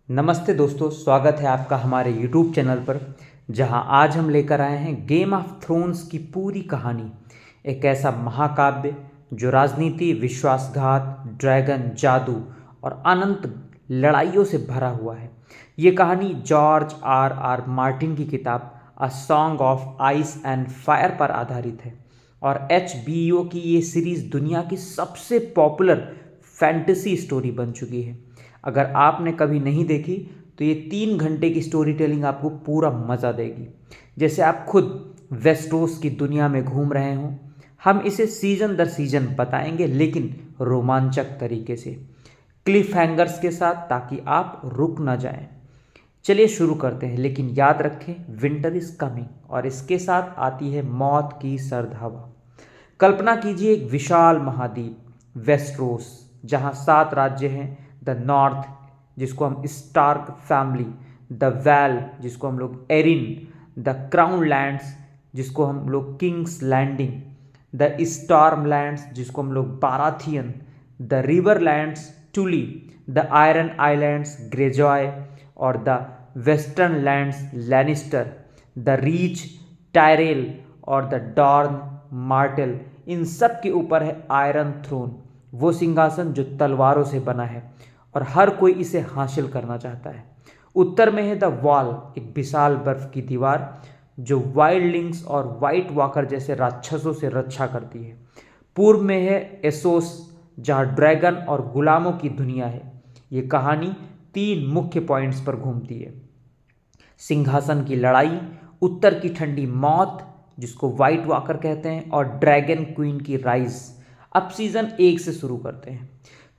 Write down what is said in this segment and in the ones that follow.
नमस्ते दोस्तों, स्वागत है आपका हमारे YouTube चैनल पर। जहां आज हम लेकर आए हैं गेम ऑफ थ्रोन्स की पूरी कहानी। एक ऐसा महाकाव्य जो राजनीति, विश्वासघात, ड्रैगन, जादू और अनंत लड़ाइयों से भरा हुआ है। ये कहानी जॉर्ज आर आर मार्टिन की किताब a song of ice and fire पर आधारित है और HBO की ये सीरीज़ दुनिया की सबसे पॉपुलर फैंटेसी स्टोरी बन चुकी है। अगर आपने कभी नहीं देखी तो ये 3 घंटे की स्टोरी टेलिंग आपको पूरा मज़ा देगी, जैसे आप खुद वेस्टरोस की दुनिया में घूम रहे हों। हम इसे सीजन दर सीजन बताएंगे, लेकिन रोमांचक तरीके से, क्लिफ हैंगर्स के साथ, ताकि आप रुक ना जाएं। चलिए शुरू करते हैं, लेकिन याद रखें विंटर इज कमिंग और इसके साथ आती है मौत की सर्द हवा। कल्पना कीजिए एक विशाल महाद्वीप वेस्टरोस, जहां 7 राज्य हैं। द नॉर्थ, जिसको हम स्टार्क फैमिली, द वैल, जिसको हम लोग एरिन, द क्राउन लैंड्स, जिसको हम लोग kings landing, the storm lands, जिसको हम लोग Baratheon, the river lands Tully, the iron islands Greyjoy और the western lands Lannister, the reach Tyrell और द डॉर्न मार्टेल। इन सब के ऊपर है आयरन थ्रोन, वो सिंहासन जो तलवारों से बना है और हर कोई इसे हासिल करना चाहता है। उत्तर में है द वॉल, एक विशाल बर्फ की दीवार जो वाइल्डलिंग्स और वाइट वॉकर जैसे राक्षसों से रक्षा करती है। पूर्व में है एसोस, जहाँ ड्रैगन और गुलामों की दुनिया है। ये कहानी 3 मुख्य पॉइंट्स पर घूमती है: सिंहासन की लड़ाई, उत्तर की ठंडी मौत जिसको वाइट वॉकर कहते हैं, और ड्रैगन क्वीन की राइज। अब सीजन 1 से शुरू करते हैं।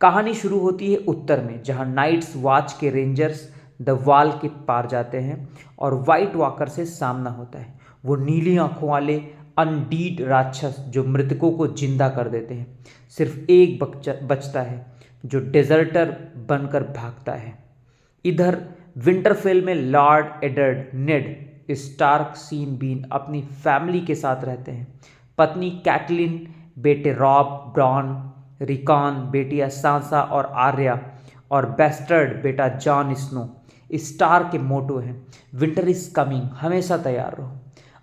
कहानी शुरू होती है उत्तर में, जहां नाइट्स वॉच के रेंजर्स द वॉल के पार जाते हैं और वाइट वॉकर से सामना होता है। वो नीली आंखों वाले अनडीड राक्षस जो मृतकों को जिंदा कर देते हैं। सिर्फ एक बचता है जो डेजर्टर बनकर भागता है। इधर विंटरफेल में lord Eddard Ned Stark Sean Bean अपनी फैमिली के साथ रहते हैं। पत्नी कैटलिन, बेटे रॉब, ब्रॉन, रिकॉन, बेटियां सांसा और आर्या, और बेस्टर्ड बेटा जॉन स्नो। स्टार के मोटो हैं विंटर इज कमिंग, हमेशा तैयार रहो।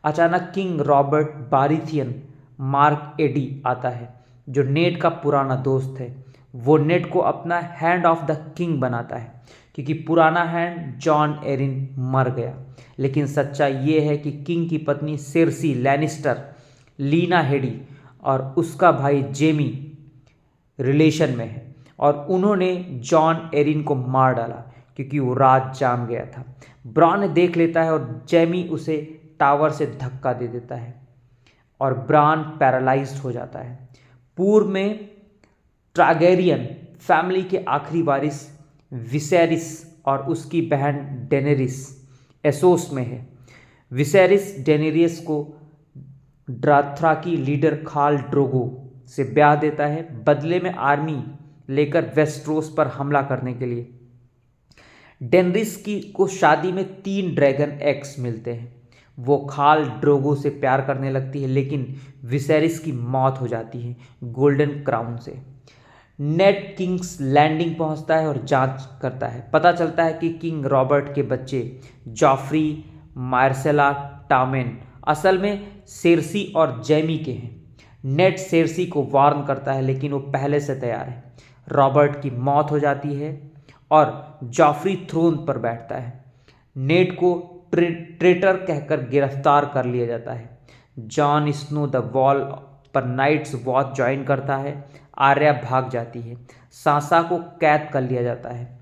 अचानक किंग रॉबर्ट बारिथियन मार्क एडी आता है, जो नेड का पुराना दोस्त है। वो नेड को अपना हैंड ऑफ द किंग बनाता है, क्योंकि पुराना हैंड जॉन एरिन मर गया। लेकिन सच्चाई ये है कि किंग की पत्नी सेर्सी लैनिस्टर, लीना हेडी और उसका भाई जेमी रिलेशन में है, और उन्होंने जॉन एरिन को मार डाला क्योंकि वो रात जाम गया था। ब्रॉन देख लेता है और जेमी उसे टावर से धक्का दे देता है और ब्रॉन पैरालाइज्ड हो जाता है। पूर्व में ट्रागेरियन फैमिली के आखिरी वारिस विसेरिस और उसकी बहन डेनेरिस एसोस में है। विसेरिस डेनेरियस को ड्राथ्राकी लीडर खाल ड्रोगो से ब्याह देता है, बदले में आर्मी लेकर वेस्टरोस पर हमला करने के लिए। डेनरिस की को शादी में 3 ड्रैगन एग्स मिलते हैं। वो खाल ड्रोगो से प्यार करने लगती है, लेकिन विसेरिस की मौत हो जाती है गोल्डन क्राउन से। नेड किंग्स लैंडिंग पहुंचता है और जांच करता है। पता चलता है कि किंग रॉबर्ट के बच्चे जॉफ्री, मार्सेला, टामेन असल में सेर्सी और जेमी के हैं। नेड सेर्सी को वार्न करता है, लेकिन वो पहले से तैयार है। रॉबर्ट की मौत हो जाती है और जॉफ्री थ्रोन पर बैठता है। नेड को ट्रेटर कहकर गिरफ्तार कर लिया जाता है। जॉन स्नो द वॉल पर नाइट्स वॉच ज्वाइन करता है। आर्या भाग जाती है। सांसा को कैद कर लिया जाता है।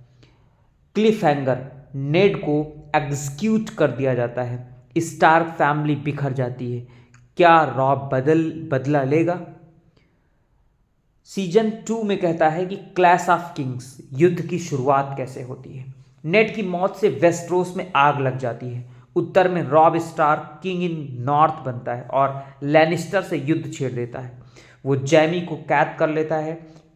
क्लिफ हैंगर, नेड को एग्जीक्यूट कर दिया जाता है। स्टार्क फैमिली बिखर जाती है। क्या रॉब बदला लेगा? सीजन 2 में कहता है कि क्लैश ऑफ किंग्स, युद्ध की शुरुआत कैसे होती है। नेड की मौत से वेस्टरोस में आग लग जाती है। उत्तर में Rob Stark king in north बनता है और लैनिस्टर से युद्ध छेड़ देता है। वो जैमी को कैद कर लेता है।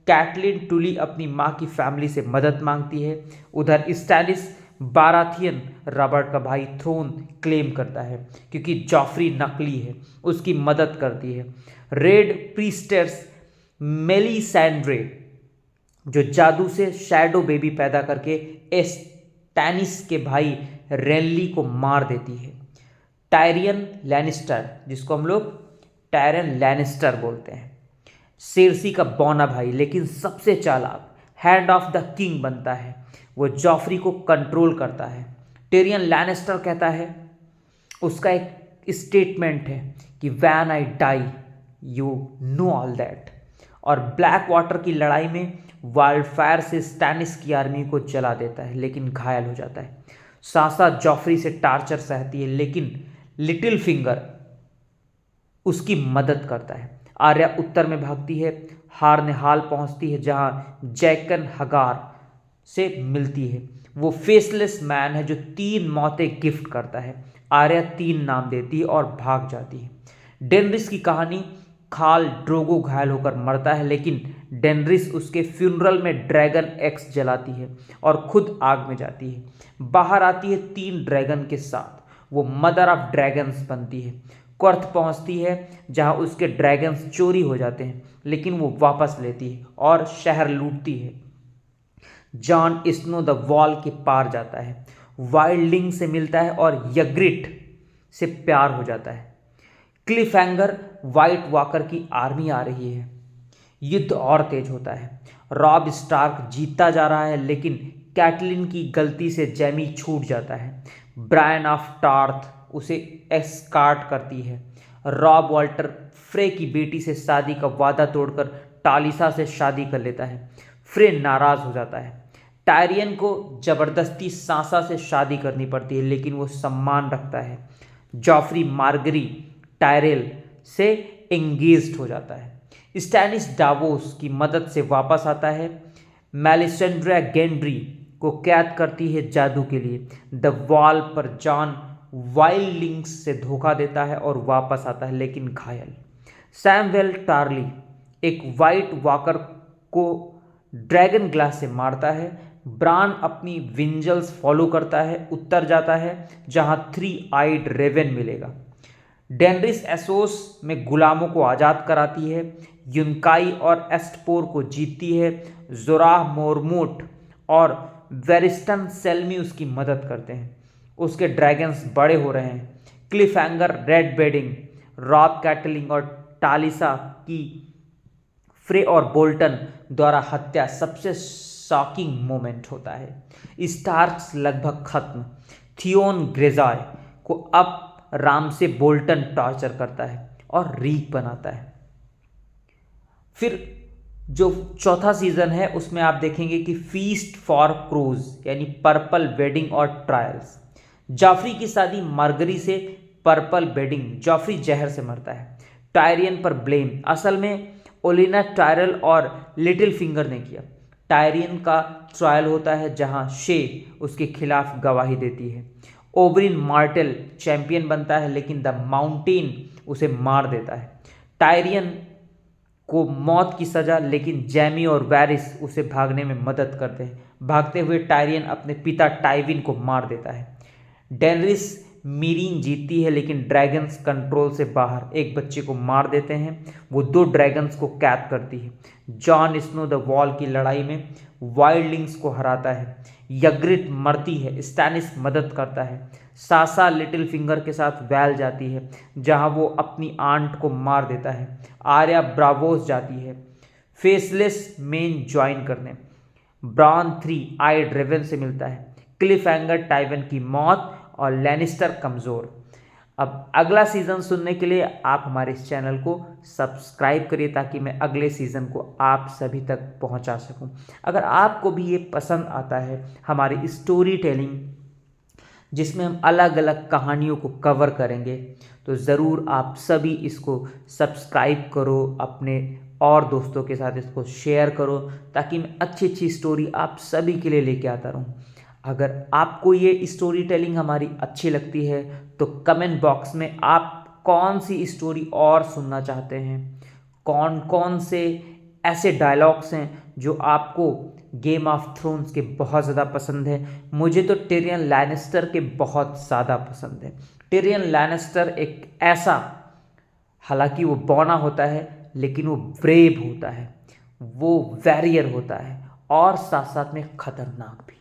कैटलिन टुली अपनी माँ की फैमिली से मदद मांगती है। उधर स्टैनिस बाराथियन, रॉबर्ट का भाई, थ्रोन क्लेम करता है क्योंकि जॉफ्री नकली है, उसकी मदद करती है। रेड प्रीस्टेस मेलिसैंड्रे, जो जादू से शैडो बेबी पैदा करके स्टैनिस के भाई रेनली को मार देती है। टायरियन लैनिस्टर, जिसको हम लोग टायरन लैनिस्टर बोलते हैं, सेर्सी का बौना भाई लेकिन सबसे चालाक, हैंड ऑफ द किंग बनता है। वो जॉफरी को कंट्रोल करता है। टिरियन लैनिस्टर कहता है, उसका एक स्टेटमेंट है कि when I die you know all that. और ब्लैक वाटर की लड़ाई में वाइल्ड फायर से स्टैनिस की आर्मी को जला देता है लेकिन घायल हो जाता है। सासा जॉफरी से टार्चर सहती है लेकिन लिटिल फिंगर उसकी मदद करता है। आर्या उत्तर में भागती है, हार्नेहाल पहुंचती है जहां जैकन हगार से मिलती है। वो फेसलेस मैन है जो 3 मौतें गिफ्ट करता है। आर्या 3 नाम देती है और भाग जाती है। डेनरिस की कहानी, खाल ड्रोगो घायल होकर मरता है लेकिन डेनरिस उसके फ्यूनरल में ड्रैगन एक्स जलाती है और खुद आग में जाती है। बाहर आती है 3 ड्रैगन के साथ। वो मदर ऑफ ड्रैगन्स बनती है। क्वर्थ पहुंचती है जहां उसके ड्रैगन्स चोरी हो जाते हैं लेकिन वो वापस लेती है और शहर लूटती है। जॉन स्नो द वॉल के पार जाता है, वाइल्डलिंग से मिलता है और यग्रिट से प्यार हो जाता है। क्लिफहैंगर, वाइट वॉकर की आर्मी आ रही है। युद्ध और तेज होता है। रॉब स्टार्क जीतता जा रहा है लेकिन कैटलिन की गलती से जैमी छूट जाता है। ब्रायन ऑफ टार्थ उसे एस्कार्ट करती है। रॉब वॉल्टर फ्रे की बेटी से शादी का वादा तोड़कर टालिसा से शादी कर लेता है। फ्रे नाराज हो जाता है। टायरियन को जबरदस्ती सांसा से शादी करनी पड़ती है लेकिन वो सम्मान रखता है। जॉफरी मार्गरी टायरेल से एंगेज्ड हो जाता है। स्टैनिस डावोस की मदद से वापस आता है। मेलिसेंड्रा गेंड्री को कैद करती है जादू के लिए। द वॉल पर जॉन वाइल्डलिंग्स से धोखा देता है और वापस आता है लेकिन घायल। सैमुएल टार्ली एक वाइट वॉकर को ड्रैगन ग्लास से मारता है। ब्रान अपनी विंजल्स फॉलो करता है, उत्तर जाता है जहां 3 आइड रेवन मिलेगा। डेनरिस एसोस में गुलामों को आज़ाद कराती है। युनकाई और एस्टपोर को जीतती है। जोराह मोरमोट और वेरिस्टन सेल्मी उसकी मदद करते हैं। उसके ड्रैगन्स बड़े हो रहे हैं। क्लिफहैंगर, रेड बेडिंग, रॉब कैटलिंग और टालिसा की फ्रे और बोल्टन द्वारा हत्या सबसे शॉकिंग मोमेंट होता है। स्टार्क्स लगभग खत्म। थियोन ग्रेजाय को अब राम से बोल्टन टॉर्चर करता है और रीक बनाता है। फिर जो चौथा सीजन है उसमें आप देखेंगे कि फीस्ट फॉर क्रोज यानी पर्पल वेडिंग और ट्रायल्स। जॉफरी की शादी मार्गरी से, पर्पल वेडिंग, जॉफरी जहर से मरता है। टायरियन पर ब्लेम, असल में ओलिना टायरल और लिटिल फिंगर ने किया। टायरियन का ट्रायल होता है जहां शे उसके खिलाफ गवाही देती है। ओबरिन मार्टेल चैंपियन बनता है लेकिन द माउंटेन उसे मार देता है। टायरियन को मौत की सजा लेकिन जैमी और वैरिस उसे भागने में मदद करते हैं। भागते हुए टायरियन अपने पिता टाइविन को मार देता है। डेनरिस मीरीन जीतती है लेकिन ड्रैगन्स कंट्रोल से बाहर एक बच्चे को मार देते हैं। वो 2 ड्रैगन्स को कैद करती है। जॉन स्नो द वॉल की लड़ाई में वाइल्डलिंग्स को हराता है। यग्रिट मरती है, स्टैनिस मदद करता है। सासा लिटिल फिंगर के साथ वैल जाती है जहां वो अपनी आंट को मार देता है। आर्या ब्रावोस जाती है फेसलेस मेन ज्वाइन करने। ब्राउन 3 आइड रेवन से मिलता है। क्लिफहैंगर टाइवन की मौत और लैनिस्टर कमज़ोर। अब अगला सीज़न सुनने के लिए आप हमारे इस चैनल को सब्सक्राइब करिए ताकि मैं अगले सीज़न को आप सभी तक पहुंचा सकूं। अगर आपको भी ये पसंद आता है हमारी स्टोरी टेलिंग जिसमें हम अलग अलग कहानियों को कवर करेंगे तो ज़रूर आप सभी इसको सब्सक्राइब करो, अपने और दोस्तों के साथ इसको शेयर करो ताकि मैं अच्छी अच्छी स्टोरी आप सभी के लिए लेके आता रहूं। अगर आपको ये स्टोरी टेलिंग हमारी अच्छी लगती है तो कमेंट बॉक्स में आप कौन सी स्टोरी और सुनना चाहते हैं, कौन कौन से ऐसे डायलॉग्स हैं जो आपको गेम ऑफ थ्रोन्स के बहुत ज़्यादा पसंद है। मुझे तो टिरियन लैनिस्टर के बहुत ज़्यादा पसंद है। टिरियन लैनिस्टर एक ऐसा, हालांकि वो बौना होता है लेकिन वो ब्रेव होता है, वो वैरियर होता है और साथ साथ में खतरनाक भी।